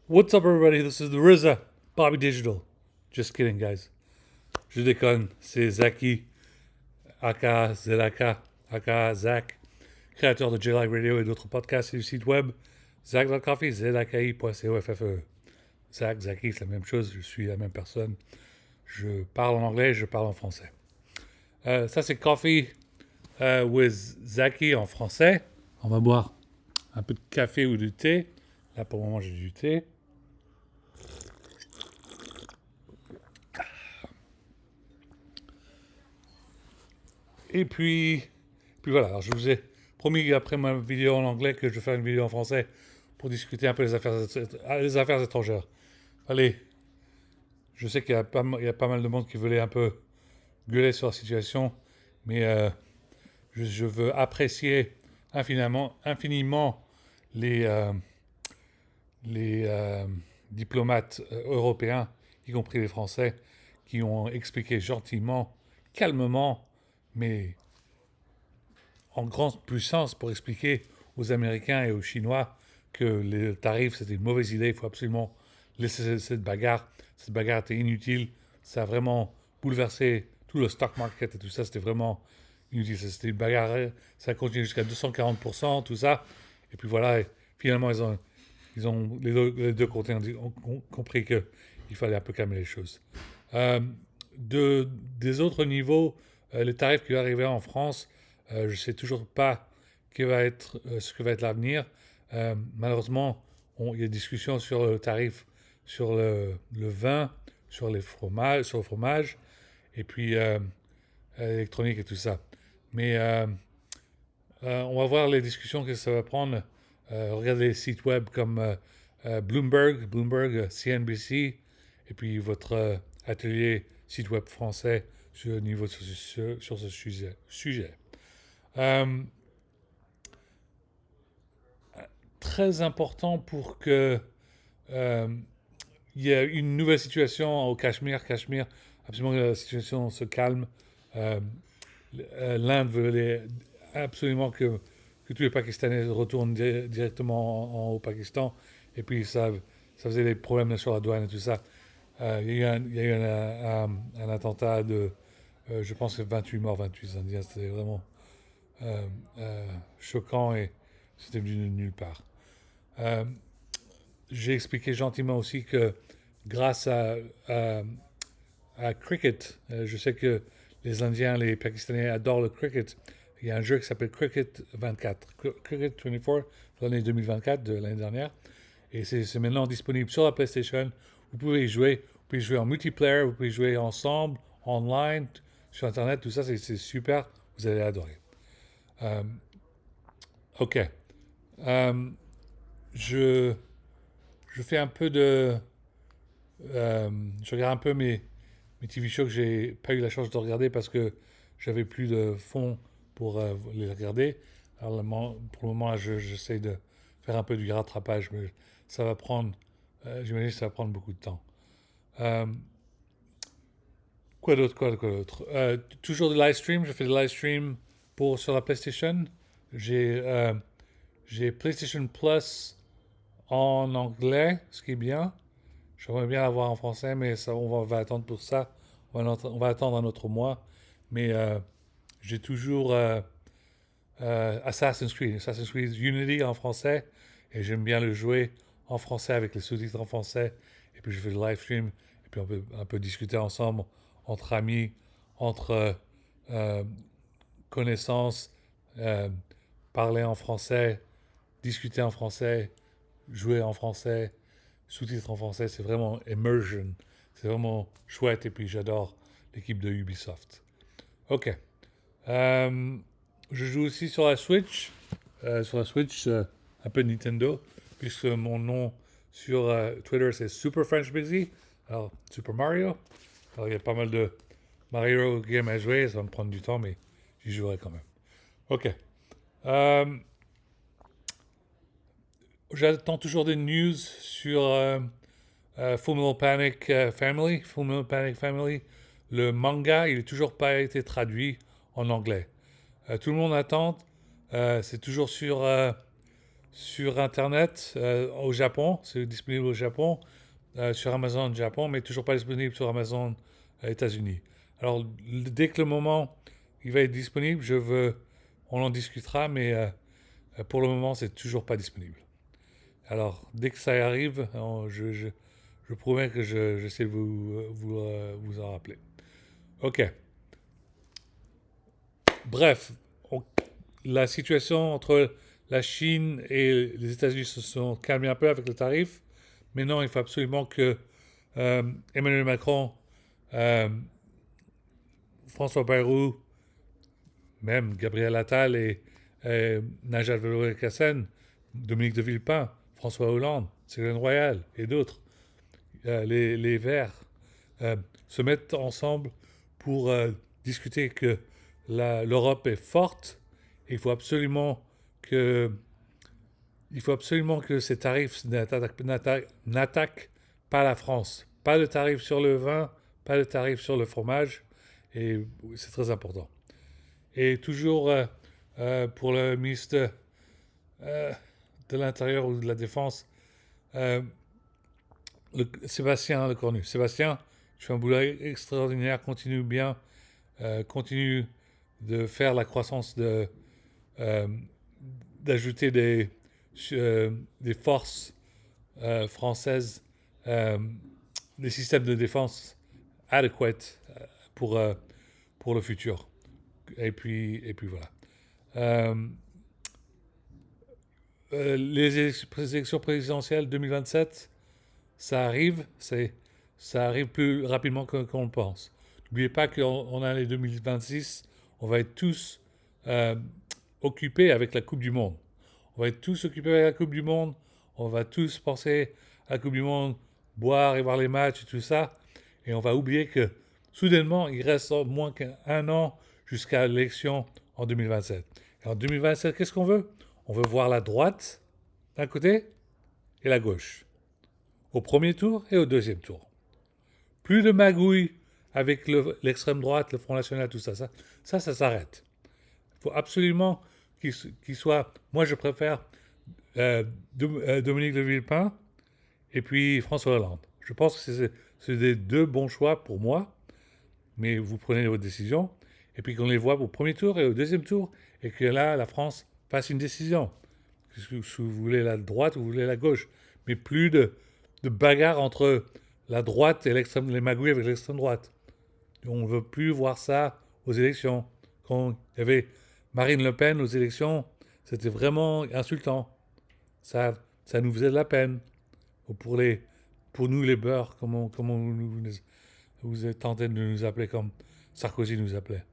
What's up, everybody? This is the RZA, Bobby Digital. Just kidding, guys. Je déconne. C'est Zaki, aka Zelaka, aka Zach, créateur de J-Lag Radio et d'autres podcasts et du site web Zach.coffee, zaki.coffee. Zach, Zaki, c'est la même chose. Je suis la même personne. Je parle en anglais, je parle en français. Ça, c'est Coffee with Zaki en français. On va boire un peu de café ou du thé. Là, pour le moment, j'ai du thé. Et puis voilà, alors je vous ai promis après ma vidéo en anglais que je vais faire une vidéo en français pour discuter un peu des affaires étrangères. Allez, je sais qu'il y a pas mal de monde qui voulait un peu gueuler sur la situation, mais je veux apprécier infiniment les, euh, les diplomates européens, y compris les Français, qui ont expliqué gentiment, calmement, mais en grande puissance pour expliquer aux Américains et aux Chinois que les tarifs, c'était une mauvaise idée. Il faut absolument laisser cette bagarre. Cette bagarre était inutile. Ça a vraiment bouleversé tout le stock market et tout ça. C'était vraiment inutile. C'était une bagarre. Ça a continué jusqu'à 240%, tout ça. Et puis voilà, et finalement, les deux côtés ont compris qu'il fallait un peu calmer les choses. Euh, des autres niveaux, les tarifs qui vont arriver en France, je ne sais toujours pas ce que va être l'avenir. Malheureusement, il y a des discussions sur le tarif sur le vin, sur le fromage, et puis électronique et tout ça. Mais on va voir les discussions que ça va prendre. Regardez les sites web comme Bloomberg, CNBC, et puis votre atelier site web français sur, niveau, sur ce sujet. Euh, Très important pour que euh, il y ait une nouvelle situation au Cachemire. Cachemire, absolument que la situation se calme. Euh, L'Inde veut absolument que tous les Pakistanais retournent directement au Pakistan. Et puis ça faisait des problèmes sur la douane et tout ça. Il y a eu un attentat de, je pense que 28 morts, 28 Indiens. C'était vraiment euh, choquant et c'était venu de nulle part. Euh, j'ai expliqué gentiment aussi que grâce à, à cricket, je sais que les Indiens, les Pakistanais adorent le cricket. Il y a un jeu qui s'appelle Cricket 24, Cricket 24, l'année 2024, de l'année dernière. Et c'est maintenant disponible sur la PlayStation. Vous pouvez y jouer. Vous pouvez jouer en multiplayer, vous pouvez jouer ensemble, online, sur Internet. Tout ça, c'est super. Vous allez adorer. Euh, ok. Euh, je, je fais un peu de. Je regarde un peu mes TV shows que j'ai pas eu la chance de regarder parce que j'avais plus de fonds pour les regarder. Alors, pour le moment, là, j'essaie de faire un peu du rattrapage, mais ça va prendre. J'imagine que ça va prendre beaucoup de temps. Euh, quoi d'autre toujours des live streams. Je fais des live streams sur la PlayStation. J'ai euh, j'ai PlayStation Plus en anglais, ce qui est bien. J'aimerais bien l'avoir en français, mais ça, va attendre pour ça. On va attendre un autre mois. Mais j'ai toujours Assassin's Creed Unity en français, et j'aime bien le jouer en français avec les sous-titres en français. Et puis je fais le live stream, et puis on peut un peu discuter ensemble, entre amis, entre euh, connaissances, euh, parler en français, discuter en français, jouer en français, sous-titres en français. C'est vraiment immersion. C'est vraiment chouette, et puis j'adore l'équipe de Ubisoft. Ok. Euh, je joue aussi sur la Switch. Un peu Nintendo, puisque mon nom sur Twitter c'est Super French Busy. Alors, Super Mario. Alors, il y a pas mal de Mario games à jouer. Ça va me prendre du temps, mais j'y jouerai quand même. Ok. Euh, J'attends toujours des news sur Full Metal Panic Family. Full Metal Panic Family. Le manga, il n'a toujours pas été traduit en anglais. Tout le monde attend. C'est toujours sur Internet au Japon. C'est disponible au Japon, sur Amazon Japon, mais toujours pas disponible sur Amazon États-Unis. Alors, dès que le moment il va être disponible, on en discutera, mais pour le moment, c'est toujours pas disponible. Alors, dès que ça arrive, je promets que j'essaie de vous en rappeler. Ok. Bref, la situation entre la Chine et les États-Unis se sont calmées un peu avec le tarif. Maintenant, il faut absolument que Emmanuel Macron, euh, François Bayrou, même Gabriel Attal et Najat Vallaud-Belkacem, Dominique de Villepin, François Hollande, Ségolène Royal et d'autres, les Verts, se mettent ensemble pour discuter que l'Europe est forte. Et que, il faut absolument que ces tarifs n'attaquent pas la France. Pas de tarifs sur le vin, pas de tarifs sur le fromage. Et c'est très important. Et toujours pour le ministre euh, de l'Intérieur ou de la Défense, euh, Sébastien Lecornu. Sébastien, tu fais un boulot extraordinaire, continue bien, continue de faire la croissance euh, d'ajouter des forces françaises, euh, des systèmes de défense adéquats pour, euh, pour le futur. Et puis voilà. Euh, les élections présidentielles 2027, ça arrive, ça arrive plus rapidement qu'on le pense. N'oubliez pas qu'on a les 2026, on va être tous euh, occupés avec la Coupe du Monde. On va être tous occupés avec la Coupe du Monde, on va tous penser à la Coupe du Monde, boire et voir les matchs et tout ça, et on va oublier que soudainement, il reste moins qu'un an jusqu'à l'élection en 2027. Et en 2027, qu'est-ce qu'on veut? On veut voir la droite d'un côté et la gauche, au premier tour et au deuxième tour. Plus de magouilles avec l'extrême droite, le Front National, tout ça. Ça s'arrête. Il faut absolument qu'il soit... Moi, je préfère Dominique de Villepin et puis François Hollande. Je pense que c'est des deux bons choix pour moi, mais vous prenez votre décision. Et puis qu'on les voit au premier tour et au deuxième tour, et que là, la France fasse une décision. Si vous voulez la droite ou vous voulez la gauche. Mais plus de bagarre entre la droite et les magouilles avec l'extrême droite. On ne veut plus voir ça aux élections. Quand il y avait Marine Le Pen aux élections, c'était vraiment insultant. Ça nous faisait de la peine. Pour, pour nous, les beurs, comment vous êtes tenté de nous appeler comme Sarkozy nous appelait.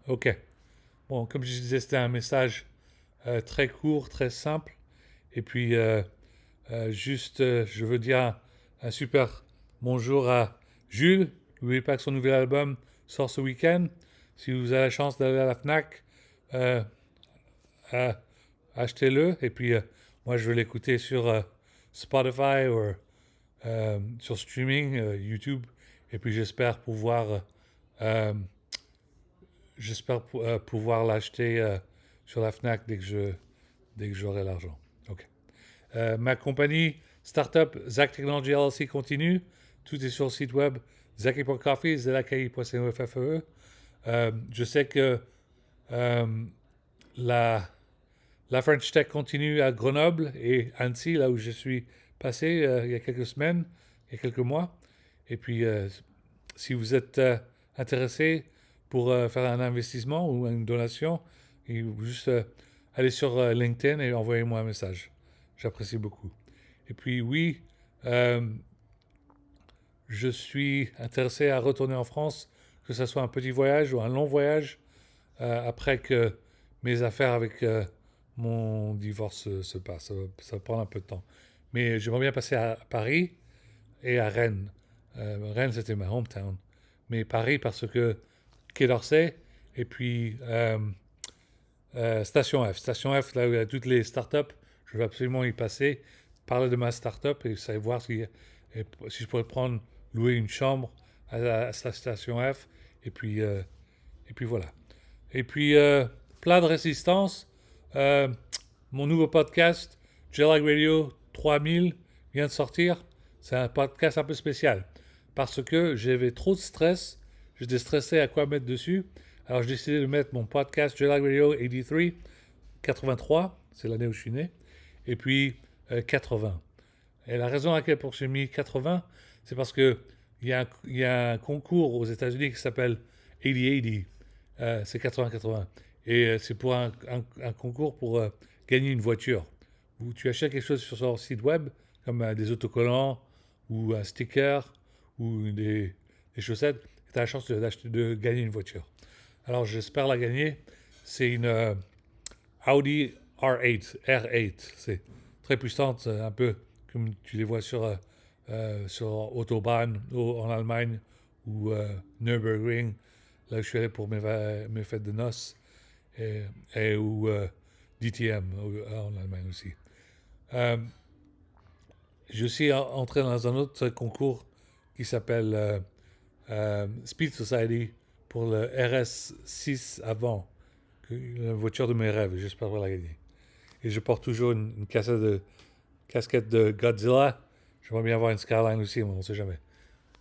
Ok. Bon, comme je disais, c'était un message très court, très simple. Et puis, je veux dire un super bonjour à Jules. N'oubliez pas que son nouvel album sort ce week-end. Si vous avez la chance d'aller à la FNAC, euh, achetez-le. Et puis, moi, je vais l'écouter sur Spotify ou sur streaming, YouTube. Et puis, euh, pouvoir l'acheter sur la FNAC dès que j'aurai l'argent. Ok. Ma compagnie startup Zack Technology LLC continue. Tout est sur le site web zaki.coffee, zaki.coffee. Je sais que euh, la, la French Tech continue à Grenoble et Annecy, là où je suis passé il y a quelques semaines, il y a quelques mois. Et puis, si vous êtes intéressé pour faire un investissement ou une donation, juste allez sur LinkedIn et envoyez-moi un message. J'apprécie beaucoup. Et puis oui, euh, je suis intéressé à retourner en France, que ce soit un petit voyage ou un long voyage, après que mes affaires avec mon divorce se passent. Ça va prendre un peu de temps. Mais j'aimerais bien passer à Paris et à Rennes. Rennes, c'était ma hometown. Mais Paris, parce que Quai d'Orsay, et puis Station F. Station F, là où il y a toutes les startups, je veux absolument y passer, parler de ma startup et savoir si je pourrais louer une chambre à la Station F. Et puis voilà. Et puis, plat de résistance, mon nouveau podcast, Jetlag Radio 3000, vient de sortir. C'est un podcast un peu spécial parce que j'avais trop de stress. J'étais stressé à quoi mettre dessus. Alors, j'ai décidé de mettre mon podcast Jetlag Radio 83, c'est l'année où je suis né, et puis 80. Et la raison à laquelle j'ai mis 80, c'est parce que il y a un concours aux États-Unis qui s'appelle 80-80. C'est 80-80. Et c'est pour un concours pour gagner une voiture. Où tu achètes quelque chose sur son site web, comme des autocollants, ou un sticker, ou des chaussettes, et tu as la chance de gagner une voiture. Alors j'espère la gagner. C'est une Audi R8. C'est très puissante, un peu comme tu les vois sur Autobahn en Allemagne ou Nürburgring, là où je suis allé pour mes fêtes de noces, ou DTM en Allemagne aussi. Je suis entré dans un autre concours qui s'appelle Speed Society pour le RS6 avant, la voiture de mes rêves. J'espère la gagner. Et je porte toujours une casquette de Godzilla. J'aimerais bien avoir une Skyline aussi, mais on ne sait jamais.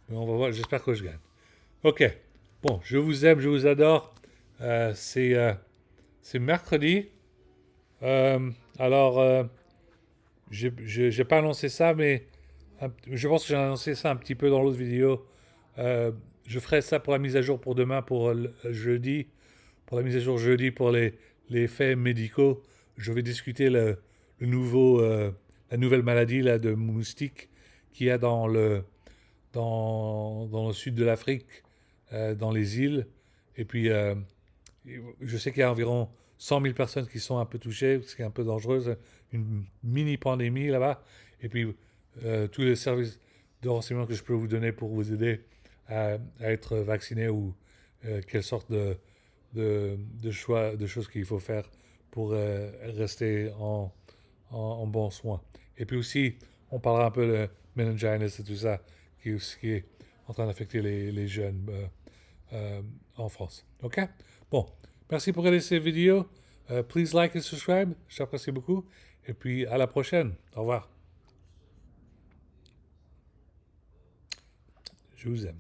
Mais on va voir, j'espère que je gagne. Ok. Bon, je vous aime, je vous adore. C'est mercredi. Alors, j'ai pas annoncé ça, mais je pense que j'ai annoncé ça un petit peu dans l'autre vidéo. Je ferai ça pour la mise à jour pour demain, pour jeudi. Pour la mise à jour jeudi, pour les faits médicaux. Je vais discuter le nouveau, la nouvelle maladie là, de moustique qu'il y a dans le sud de l'Afrique, dans les îles. Et puis, je sais qu'il y a environ 100 000 personnes qui sont un peu touchées, ce qui est un peu dangereux, une mini-pandémie là-bas. Et puis, tous les services de renseignement que je peux vous donner pour vous aider à être vacciné ou quelle sorte de choix, de choses qu'il faut faire pour rester en bon soin. Et puis aussi, on parlera un peu de meningitis et tout ça, qui est en train d'affecter les jeunes en France. OK? Bon, merci pour regarder cette vidéo. Please like and subscribe. J'apprécie beaucoup. Et puis, à la prochaine. Au revoir. Je vous aime.